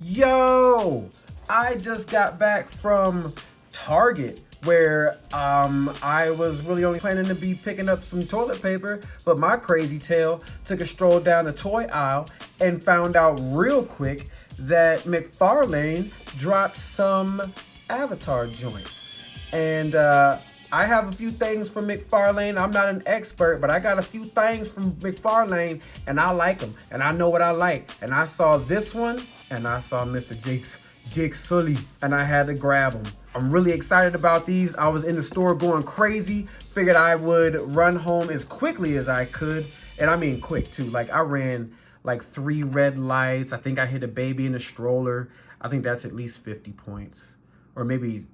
Yo, I just got back from Target where I was really only planning to be picking up some toilet paper, but my crazy tail took a stroll down the toy aisle and found out real quick that McFarlane dropped some Avatar joints. And I have a few things from McFarlane. I'm not an expert, but I got a few things from McFarlane and I like them and I know what I like. And I saw this one and I saw Mr. Jake Sully and I had to grab them. I'm really excited about these. I was in the store going crazy. Figured I would run home as quickly as I could. And I mean quick too. Like I ran like 3 red lights. I think I hit a baby in a stroller. I think that's at least 50 points. Or maybe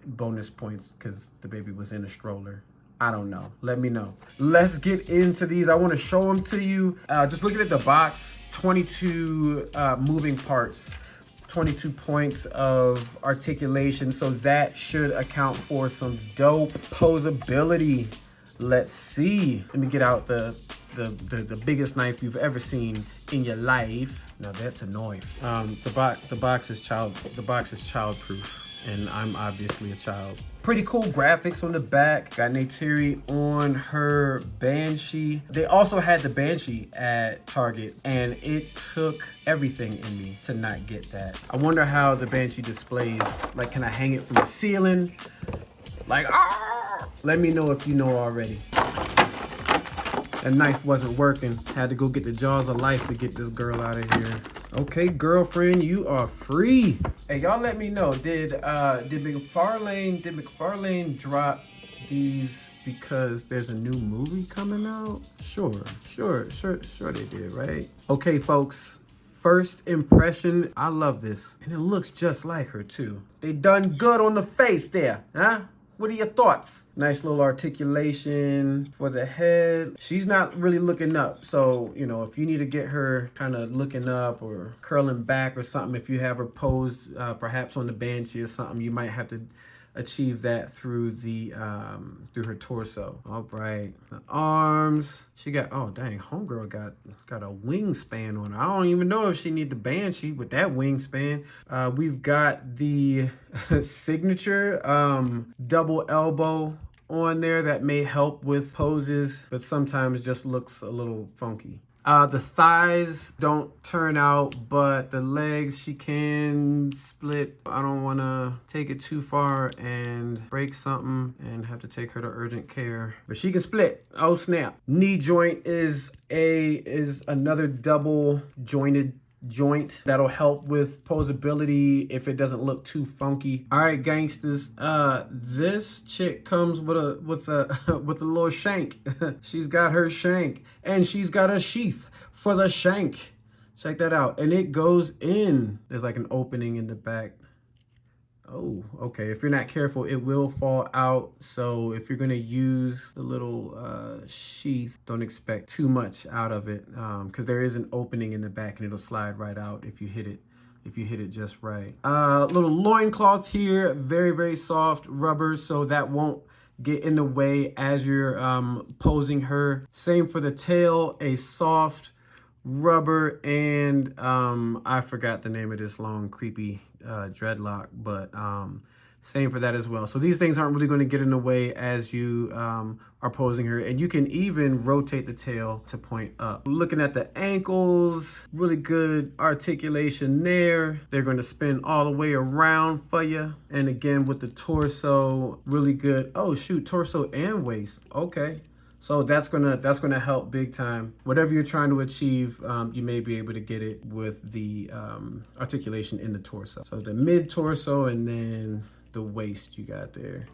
bonus points because the baby was in a stroller. I don't know. Let me know. Let's get into these. I want to show them to you. Just looking at the box, 22 moving parts, 22 points of articulation. So that should account for some dope posability. Let's see. Let me get out the biggest knife you've ever seen in your life. Now that's a knife. The box is childproof. And I'm obviously a child. Pretty cool graphics on the back. Got Neytiri on her Banshee. They also had the Banshee at Target, and it took everything in me to not get that. I wonder how the Banshee displays. Like, can I hang it from the ceiling? Like, ah! Let me know if you know already. That knife wasn't working. Had to go get the jaws of life to get this girl out of here. Okay, girlfriend, you are free. Hey, y'all let me know. Did McFarlane drop these because there's a new movie coming out? Sure they did, right? Okay, folks. First impression, I love this. And it looks just like her too. They done good on the face there, huh? What are your thoughts? Nice little articulation for the head. She's not really looking up. So, you know, if you need to get her kind of looking up or curling back or something, if you have her posed perhaps on the Banshee or something, you might have to achieve that through the through her torso. All right, the arms. She got, oh dang, homegirl got a wingspan on her. I don't even know if she need the Banshee with that wingspan. We've got the signature double elbow on there that may help with poses, but sometimes just looks a little funky. The thighs don't turn out, but the legs she can split. I don't want to take it too far and break something and have to take her to urgent care. But she can split. Oh snap! Knee joint is another double jointed joint that'll help with posability if it doesn't look too funky. All right, gangsters. This chick comes with a with a little shank. She's got her shank and she's got a sheath for the shank. Check that out. And it goes in. There's like an opening in the back. Oh, okay. If you're not careful, it will fall out. So if you're going to use the little sheath, don't expect too much out of it because there is an opening in the back and it'll slide right out if you hit it. If you hit it just right. Little loincloth here, very, very soft rubber, so that won't get in the way as you're posing her. Same for the tail, a soft rubber, and I forgot the name of this long, creepy dreadlock, but same for that as well. So these things aren't really going to get in the way as you are posing her, and you can even rotate the tail to point up. Looking at the ankles, really good articulation there. They're going to spin all the way around for you. And again with the torso, really good. Oh shoot, torso and waist. Okay. So that's gonna help big time. Whatever you're trying to achieve, you may be able to get it with the articulation in the torso. So the mid torso and then the waist you got there.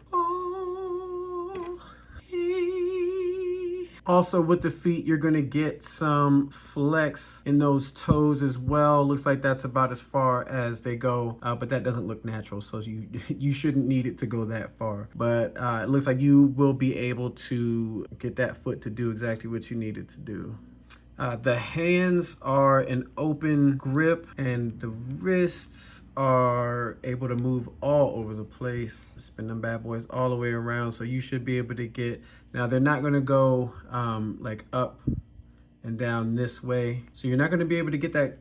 Also with the feet, you're gonna get some flex in those toes as well. Looks like that's about as far as they go, but that doesn't look natural, so you shouldn't need it to go that far. But it looks like you will be able to get that foot to do exactly what you need it to do. The hands are an open grip and the wrists are able to move all over the place. Spin them bad boys all the way around, so you should be able to get, now they're not going to go like up and down this way. So you're not going to be able to get that,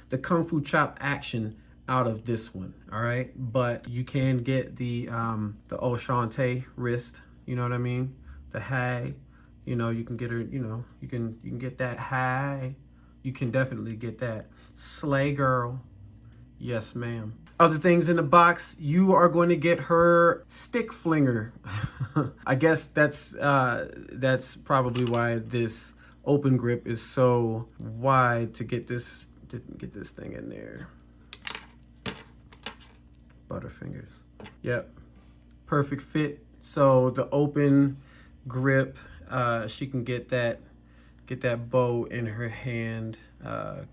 the Kung Fu chop action out of this one, all right? But you can get the Oshante wrist, you know what I mean? The high, you can get her, you can get that high. You can definitely get that. Slay girl. Yes, ma'am. Other things in the box, you are going to get her stick flinger. I guess that's probably why this open grip is so wide to get this thing in there. Butterfingers. Yep. Perfect fit. So the open grip, she can get that bow in her hand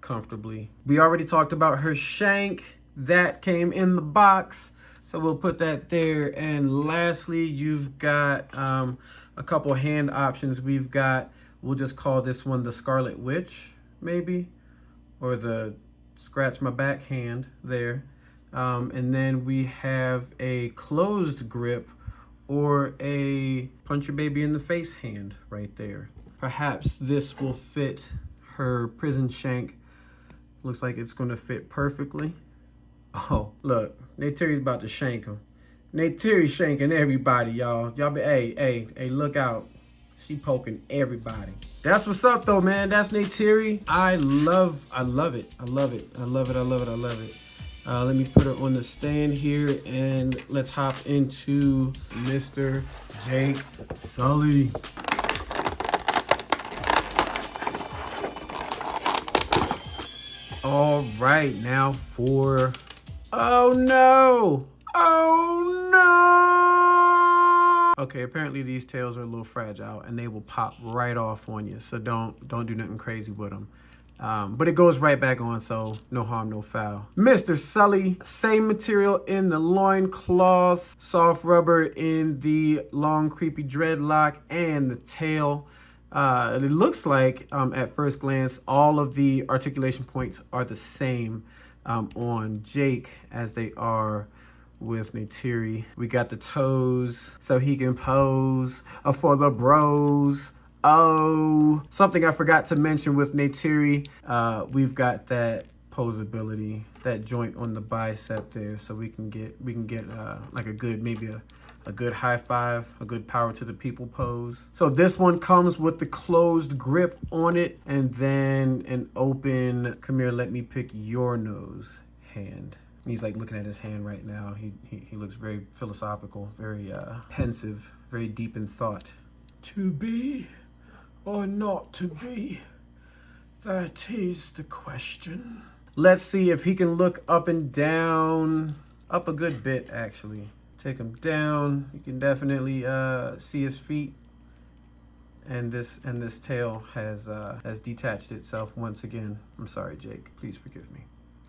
comfortably. We already talked about her shank. That came in the box, so we'll put that there. And lastly, you've got a couple hand options. We've got, we'll just call this one the Scarlet Witch, maybe, or the scratch my back hand there. And then we have a closed grip or a punch your baby in the face hand right there. Perhaps this will fit her prison shank. Looks like it's going to fit perfectly. Oh, look, Neytiri's about to shank him. Neytiri's shanking everybody, y'all. Y'all be, hey, look out. She poking everybody. That's what's up, though, man. That's Neytiri. I love it. Let me put her on the stand here, and let's hop into Mr. Jake Sully. All right, now for... Oh no! Okay, apparently these tails are a little fragile and they will pop right off on you. So don't do nothing crazy with them. But it goes right back on, so no harm, no foul. Mr. Sully, same material in the loincloth, soft rubber in the long creepy dreadlock and the tail. It looks like at first glance all of the articulation points are the same on Jake as they are with Neytiri. We got the toes so he can pose for the bros. Oh, something I forgot to mention with Neytiri, we've got that posability, that joint on the bicep there, so we can get like a good, maybe a good high five, a good power to the people pose. So this one comes with the closed grip on it, and then an open, come here, let me pick your nose hand. He's like looking at his hand right now. He looks very philosophical, very pensive, very deep in thought. To be or not to be? That is the question. Let's see if he can look up and down, up a good bit actually. Take him down. You can definitely see his feet, and this tail has detached itself once again. I'm sorry, Jake. Please forgive me.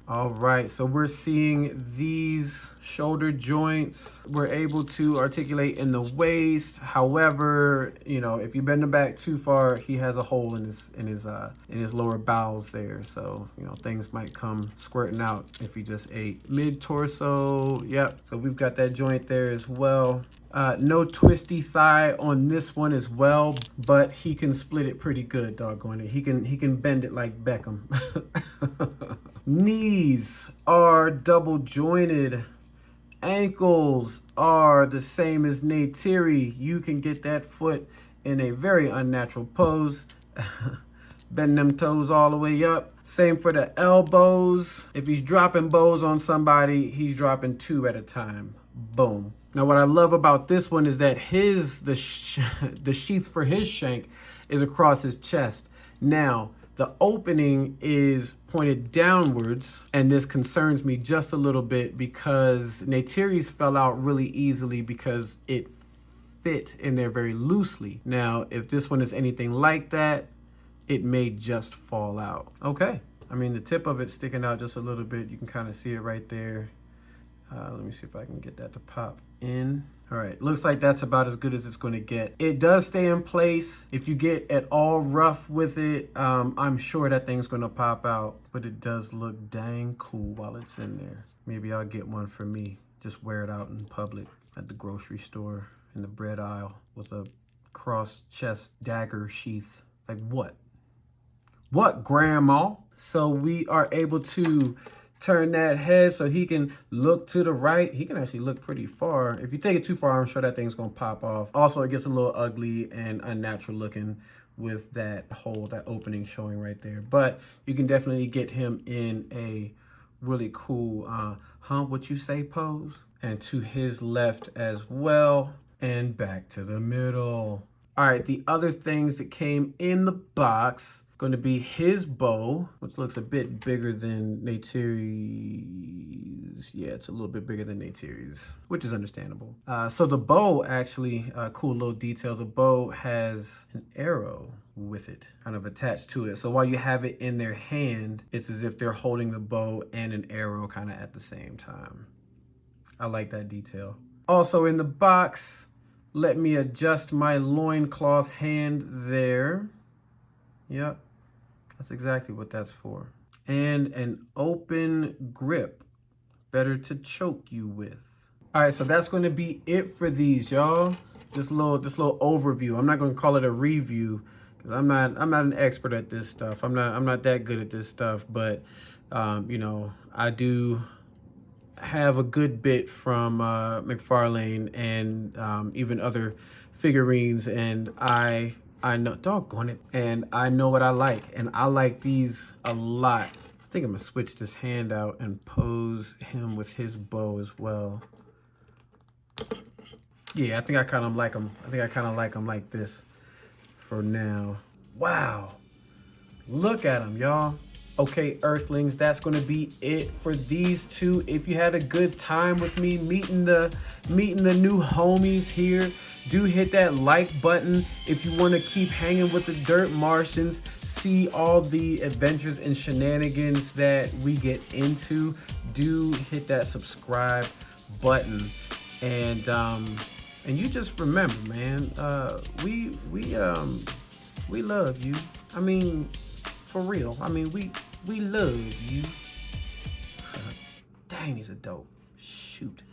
All right, so we're seeing these shoulder joints. We're able to articulate in the waist. However, if you bend the back too far, he has a hole in his lower bowels there. So, things might come squirting out if he just ate. Mid torso, yep. So we've got that joint there as well. No twisty thigh on this one as well, but he can split it pretty good, doggone it. He can bend it like Beckham. Knees are double jointed. Ankles are the same as Neytiri. You can get that foot in a very unnatural pose. Bend them toes all the way up. Same for the elbows. If he's dropping bows on somebody, he's dropping two at a time. Boom. Now, what I love about this one is that the sheath for his shank is across his chest. Now, the opening is pointed downwards, and this concerns me just a little bit because Neytiri's fell out really easily because it fit in there very loosely. Now, if this one is anything like that, it may just fall out. Okay. I mean, the tip of it's sticking out just a little bit. You can kind of see it right there. Let me see if I can get that to pop in. All right, looks like that's about as good as it's going to get. It does stay in place. If you get at all rough with it, I'm sure that thing's going to pop out, but it does look dang cool while it's in there. Maybe I'll get one for me. Just wear it out in public at the grocery store in the bread aisle with a cross chest dagger sheath. Like what? What, Grandma? So we are able to turn that head so he can look to the right. He can actually look pretty far. If you take it too far, I'm sure that thing's gonna pop off. Also, it gets a little ugly and unnatural looking with that hole, that opening showing right there. But you can definitely get him in a really cool, what you say pose. And to his left as well. And back to the middle. All right, the other things that came in the box, going to be his bow, which looks a bit bigger than Neytiri's. Yeah, it's a little bit bigger than Neytiri's, which is understandable. So the bow actually, cool little detail, the bow has an arrow with it kind of attached to it. So while you have it in their hand, it's as if they're holding the bow and an arrow kind of at the same time. I like that detail. Also in the box, let me adjust my loincloth hand there. Yep, that's exactly what that's for. And an open grip, better to choke you with. All right, so that's going to be it for these, y'all. This little overview. I'm not going to call it a review because I'm not an expert at this stuff. I'm not that good at this stuff, but you know, I do have a good bit from McFarlane and even other figurines, and I know, doggone it, and I know what I like, and I like these a lot. I think I'm gonna switch this hand out and pose him with his bow as well. Yeah, I think I kind of like him. I think I kind of like him like this for now. Wow, look at him, y'all. Okay, Earthlings, that's going to be it for these two. If you had a good time with me meeting the new homies here, do hit that like button. If you want to keep hanging with the Dirt Martians, see all the adventures and shenanigans that we get into, do hit that subscribe button. And you just remember, man, we love you. I mean, for real. I mean, we love you. Dang, he's a dope. Shoot.